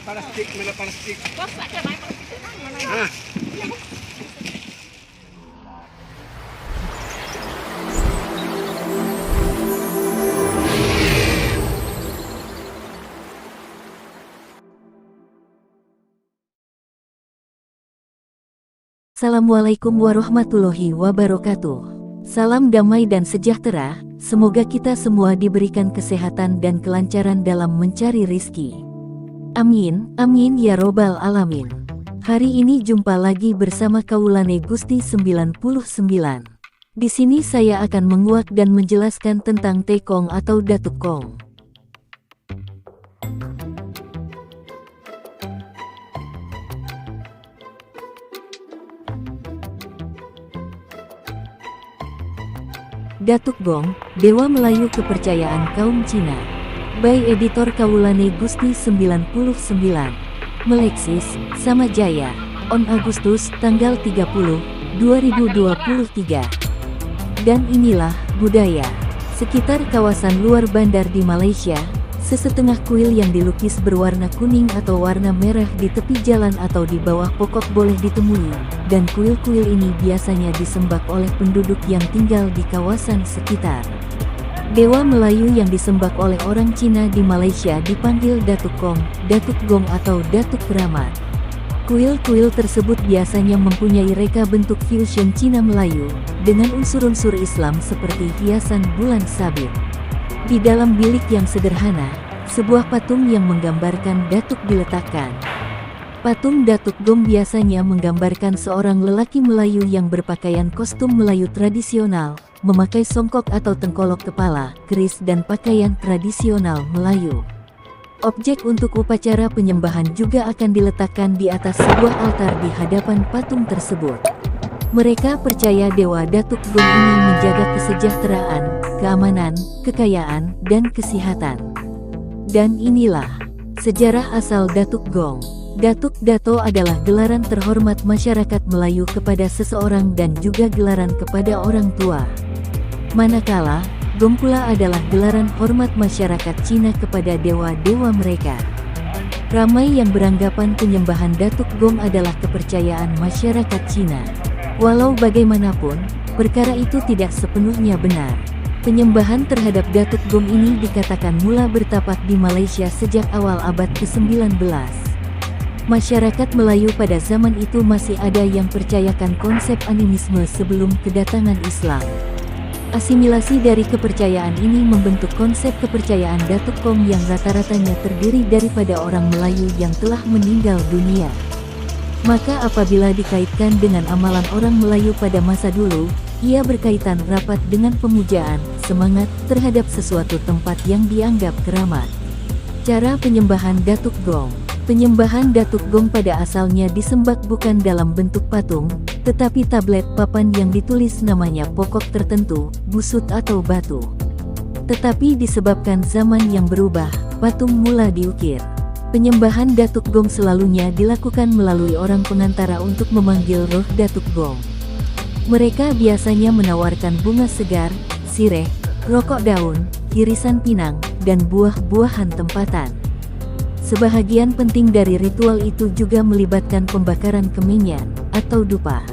plastik, mana plastik. Masak kan naik plastik mana ya? Ah, Assalamualaikum warahmatullahi wabarakatuh. Salam damai dan sejahtera, semoga kita semua diberikan kesehatan dan kelancaran dalam mencari rizki. Amin, amin ya robbal alamin. Hari ini jumpa lagi bersama Kaulane Gusti 99. Di sini saya akan menguak dan menjelaskan tentang Tekong atau Datuk Kong. Datuk Gong, Dewa Melayu Kepercayaan Kaum Cina. By Editor Kaulane Gusti 99. Meleksis, Samajaya. On Agustus, tanggal 30, 2023. Dan inilah budaya. Sekitar kawasan luar bandar di Malaysia, sesetengah kuil yang dilukis berwarna kuning atau warna merah di tepi jalan atau di bawah pokok boleh ditemui, dan kuil-kuil ini biasanya disembah oleh penduduk yang tinggal di kawasan sekitar. Dewa Melayu yang disembah oleh orang Cina di Malaysia dipanggil Datuk Kong, Datuk Gong atau Datuk Keramat. Kuil-kuil tersebut biasanya mempunyai reka bentuk fusion Cina Melayu, dengan unsur-unsur Islam seperti hiasan bulan sabit. Di dalam bilik yang sederhana, sebuah patung yang menggambarkan datuk diletakkan. Patung Datuk Gong biasanya menggambarkan seorang lelaki Melayu yang berpakaian kostum Melayu tradisional, memakai songkok atau tengkolok kepala, keris dan pakaian tradisional Melayu. Objek untuk upacara penyembahan juga akan diletakkan di atas sebuah altar di hadapan patung tersebut. Mereka percaya Dewa Datuk Gong ini menjaga kesejahteraan, keamanan, kekayaan, dan kesehatan. Dan inilah sejarah asal Datuk Gong. Datuk Dato adalah gelaran terhormat masyarakat Melayu kepada seseorang dan juga gelaran kepada orang tua. Manakala, Gong pula adalah gelaran hormat masyarakat Cina kepada dewa-dewa mereka. Ramai yang beranggapan penyembahan Datuk Gong adalah kepercayaan masyarakat Cina. Walau bagaimanapun, perkara itu tidak sepenuhnya benar. Penyembahan terhadap Datuk Gong ini dikatakan mula bertapak di Malaysia sejak awal abad ke-19. Masyarakat Melayu pada zaman itu masih ada yang percayakan konsep animisme sebelum kedatangan Islam. Asimilasi dari kepercayaan ini membentuk konsep kepercayaan Datuk Kong yang rata-ratanya terdiri daripada orang Melayu yang telah meninggal dunia. Maka apabila dikaitkan dengan amalan orang Melayu pada masa dulu, ia berkaitan rapat dengan pemujaan, semangat, terhadap sesuatu tempat yang dianggap keramat. Cara penyembahan Datuk Gong. Penyembahan Datuk Gong pada asalnya disembah bukan dalam bentuk patung, tetapi tablet papan yang ditulis namanya pokok tertentu, busut atau batu. Tetapi disebabkan zaman yang berubah, patung mula diukir. Penyembahan Datuk Gong selalunya dilakukan melalui orang pengantara untuk memanggil roh Datuk Gong. Mereka biasanya menawarkan bunga segar, sireh, rokok daun, irisan pinang, dan buah-buahan tempatan. Sebahagian penting dari ritual itu juga melibatkan pembakaran kemenyan, atau dupa.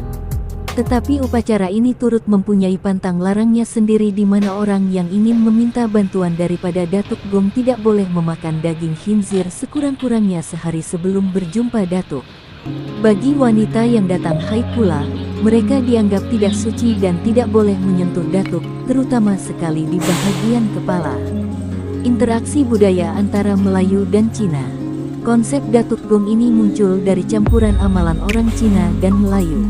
Tetapi upacara ini turut mempunyai pantang larangnya sendiri di mana orang yang ingin meminta bantuan daripada Datuk Gong tidak boleh memakan daging khinzir sekurang-kurangnya sehari sebelum berjumpa Datuk. Bagi wanita yang datang haid pula, mereka dianggap tidak suci dan tidak boleh menyentuh Datuk, terutama sekali di bahagian kepala. Interaksi budaya antara Melayu dan Cina. Konsep Datuk Gong ini muncul dari campuran amalan orang Cina dan Melayu.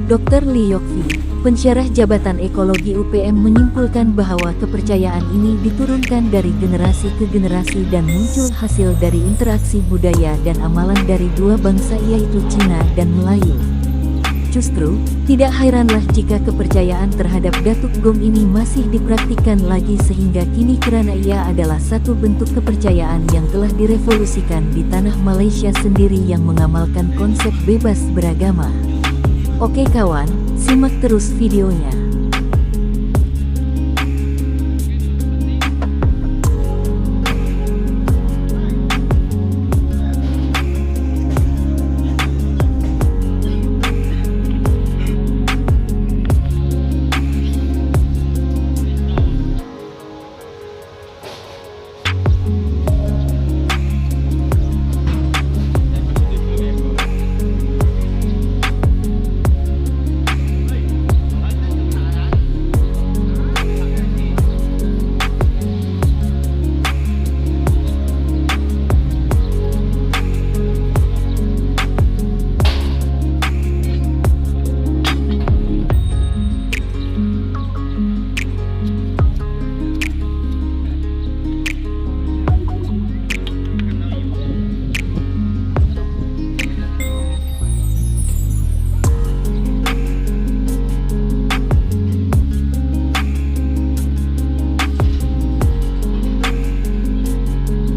Dr. Li Yokfi, pensyarah Jabatan Ekologi UPM menyimpulkan bahwa kepercayaan ini diturunkan dari generasi ke generasi dan muncul hasil dari interaksi budaya dan amalan dari dua bangsa yaitu Cina dan Melayu. Justru, tidak heranlah jika kepercayaan terhadap Datuk Gong ini masih dipraktikkan lagi sehingga kini karena ia adalah satu bentuk kepercayaan yang telah direvolusikan di tanah Malaysia sendiri yang mengamalkan konsep bebas beragama. Oke kawan, simak terus videonya.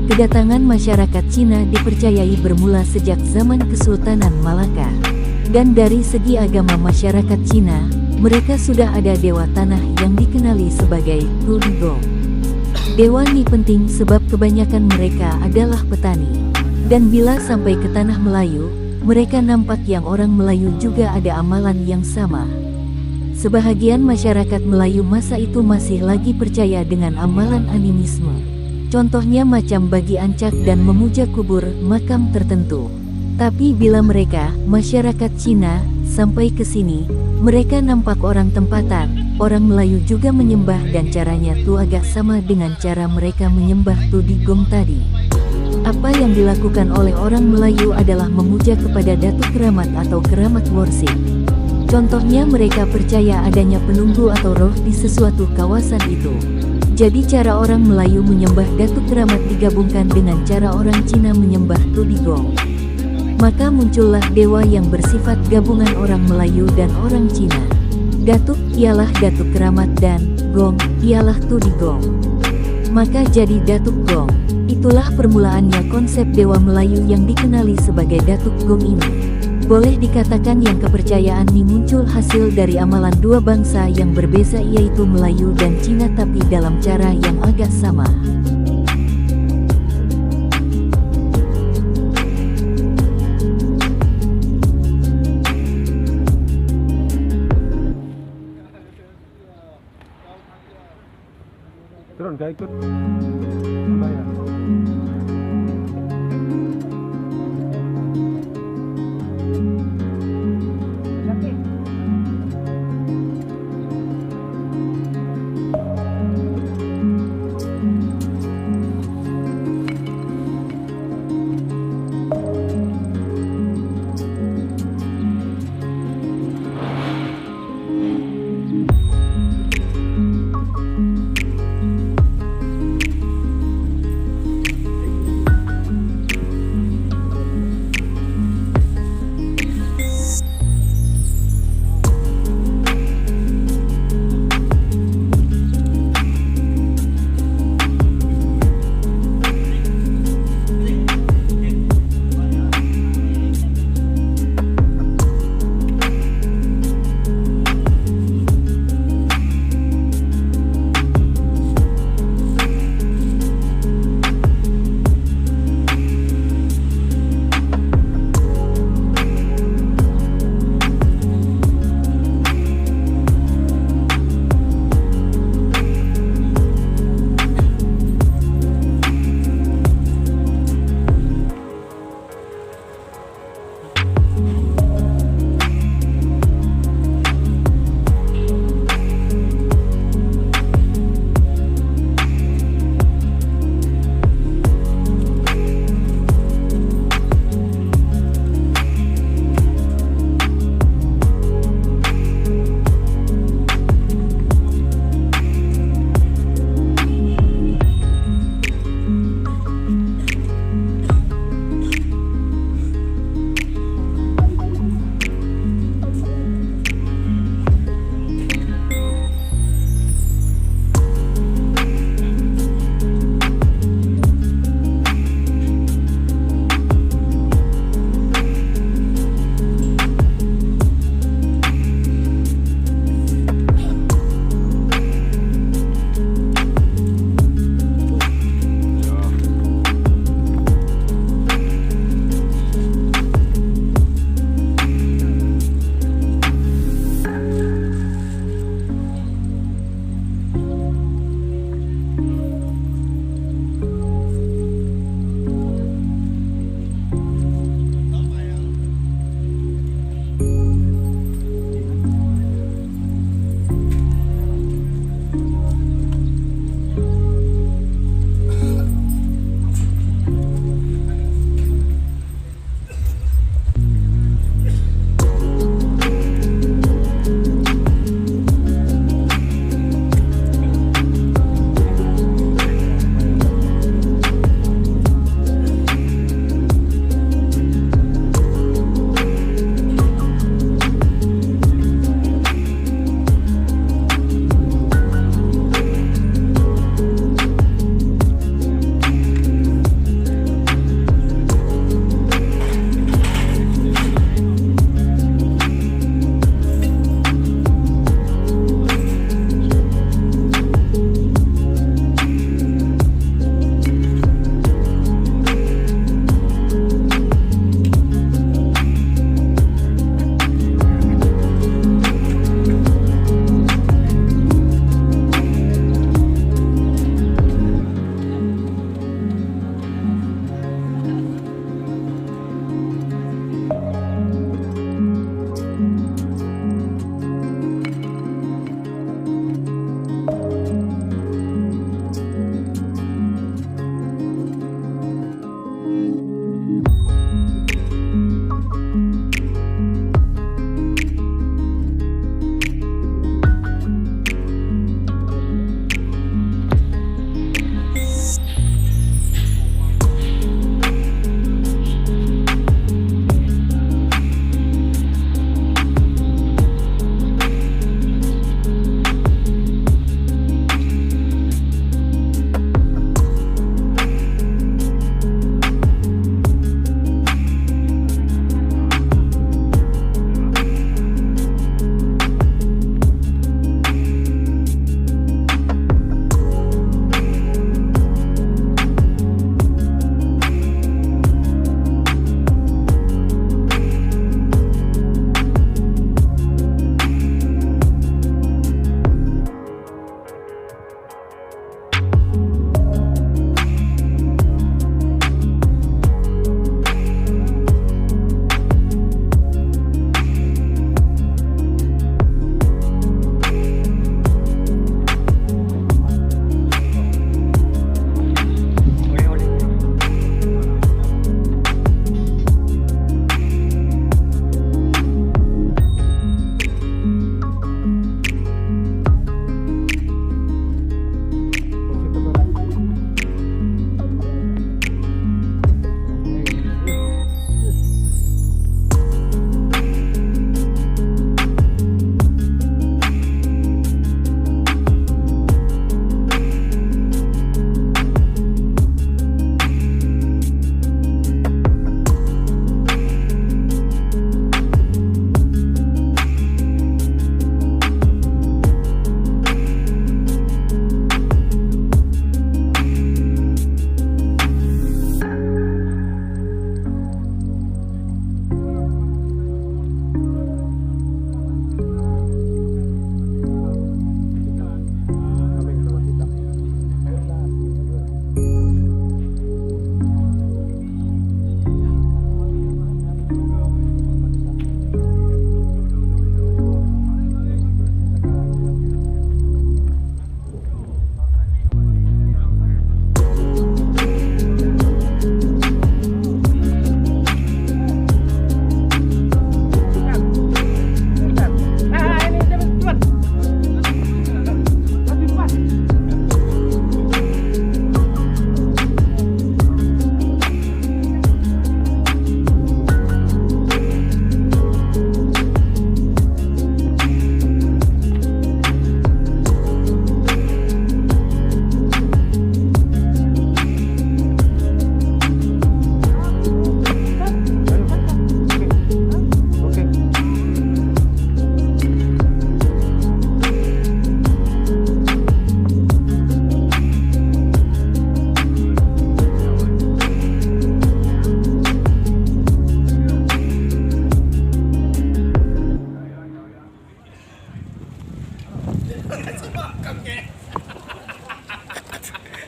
Kedatangan masyarakat Cina dipercayai bermula sejak zaman Kesultanan Malaka. Dan dari segi agama masyarakat Cina, mereka sudah ada dewa tanah yang dikenali sebagai Tu Digong. Dewa ini penting sebab kebanyakan mereka adalah petani. Dan bila sampai ke tanah Melayu, mereka nampak yang orang Melayu juga ada amalan yang sama. Sebahagian masyarakat Melayu masa itu masih lagi percaya dengan amalan animisme. Contohnya macam bagi ancak dan memuja kubur makam tertentu. Tapi bila mereka, masyarakat Cina, sampai ke sini, mereka nampak orang tempatan, orang Melayu juga menyembah dan caranya tuh agak sama dengan cara mereka menyembah Tu Digong tadi. Apa yang dilakukan oleh orang Melayu adalah memuja kepada Datuk Keramat atau Keramat Worship. Contohnya mereka percaya adanya penunggu atau roh di sesuatu kawasan itu. Jadi cara orang Melayu menyembah Datuk Keramat digabungkan dengan cara orang Cina menyembah Tu Digong. Maka muncullah dewa yang bersifat gabungan orang Melayu dan orang Cina. Datuk ialah Datuk Keramat dan Gong ialah Tu Digong. Maka jadi Datuk Gong. Itulah permulaannya konsep dewa Melayu yang dikenali sebagai Datuk Gong ini. Boleh dikatakan yang kepercayaan ini muncul hasil dari amalan dua bangsa yang berbeza yaitu Melayu dan Cina tapi dalam cara yang agak sama. Turun gak ikut bayar.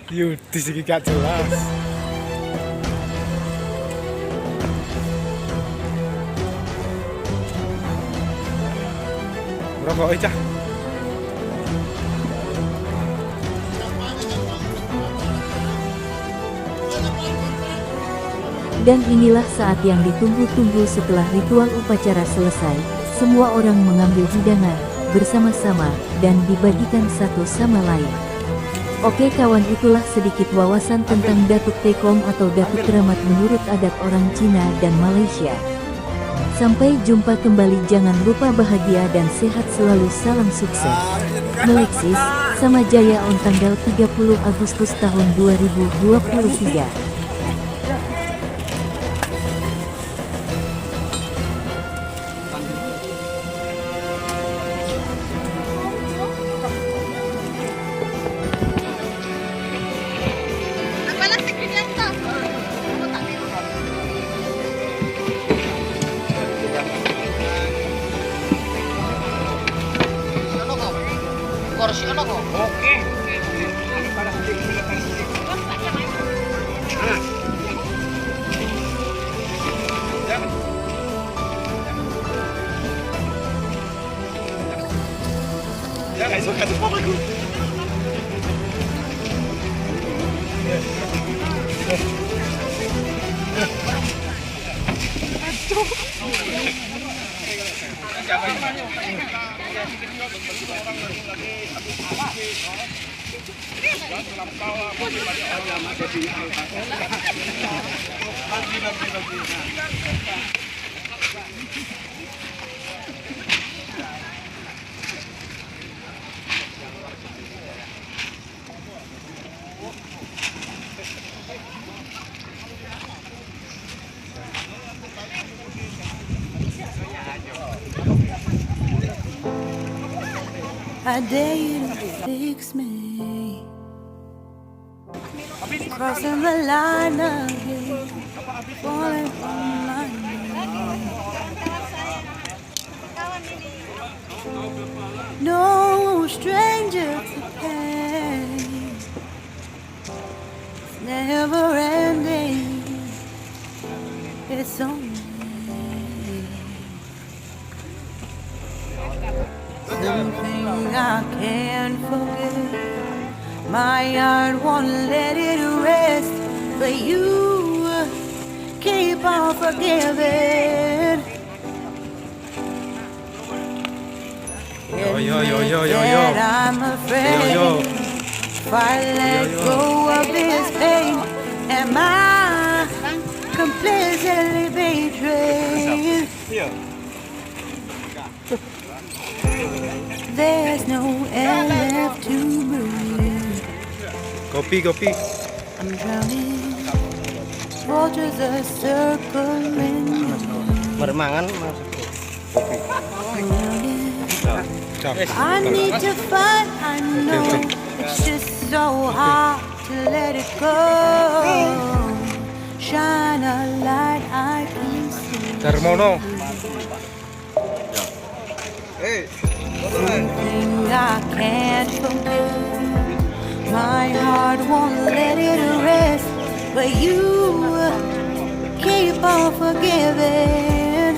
Yudis iki gak jelas. Rokok cah. Dan inilah saat yang ditunggu-tunggu. Setelah ritual upacara selesai, semua orang mengambil hidangan bersama-sama dan dibagikan satu sama lain. Oke kawan, itulah sedikit wawasan tentang Datuk Tekong atau Datuk Keramat menurut adat orang Cina dan Malaysia. Sampai jumpa kembali, jangan lupa bahagia dan sehat selalu, salam sukses. Meleksis, Sama Jaya on tanggal 30 Agustus tahun 2023. Apalah sekalian tak? Kamu tak tahu. Ano ko? Kursi ano ko? Oke. Jangan suka tuh aku. I dare you to fix me. Crossing the line again, falling on my knees. No stranger to pain. It's never ending. It's only something I can't forget. My heart won't let it rest, but you keep on forgiving. Yo. I'm afraid if I let go of this pain, am I completely betrayed? There's no air left to breathe. Kopi. I'm drowning. Vultures are circling. Bermangan I need to fight. I know it's just so hard to let it go. Shine a light I can see. Darmono. Something I can't forget. My heart won't let it rest, but you keep on forgiving.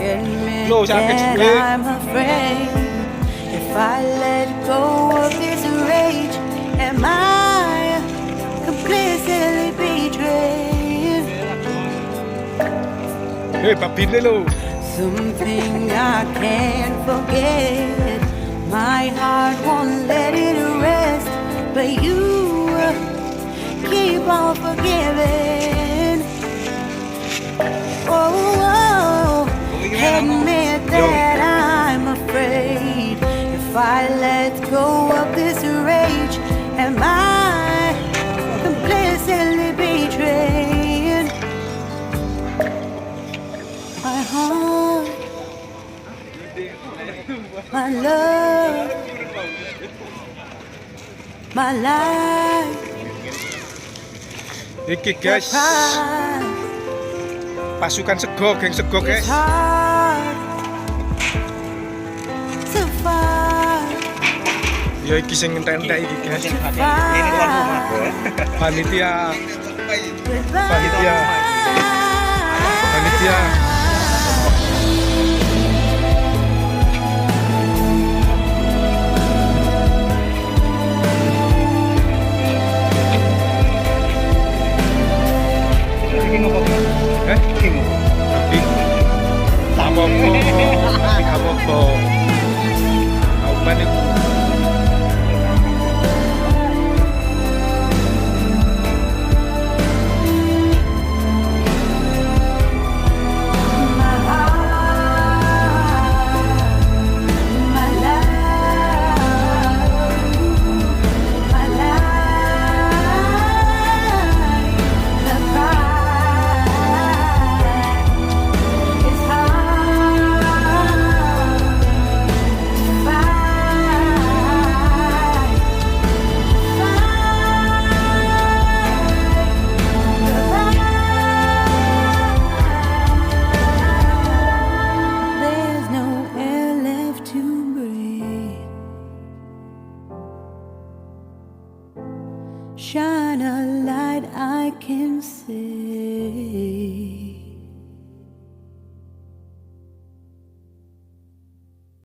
Admit that I'm afraid if I let go of this rage, am I completely betrayed? Hei, babine lo. Something I can't forget. My heart won't let it rest, but you keep on forgiving. Oh, admit that I'm afraid. If I let go of this rage, am I completely betrayed? My heart, my love, my life, Iki my guys, pride. pasukan sego, geng sego guys. It's hard Ya iki sing entek-entek iki, guys. Ini tuan rumah. Panitia. Goodbye. Panitia. Panitia. Eh? Tapi apa-apa. Apa-apa. Aku panik. There's no air left to breathe. Shine a light I can see.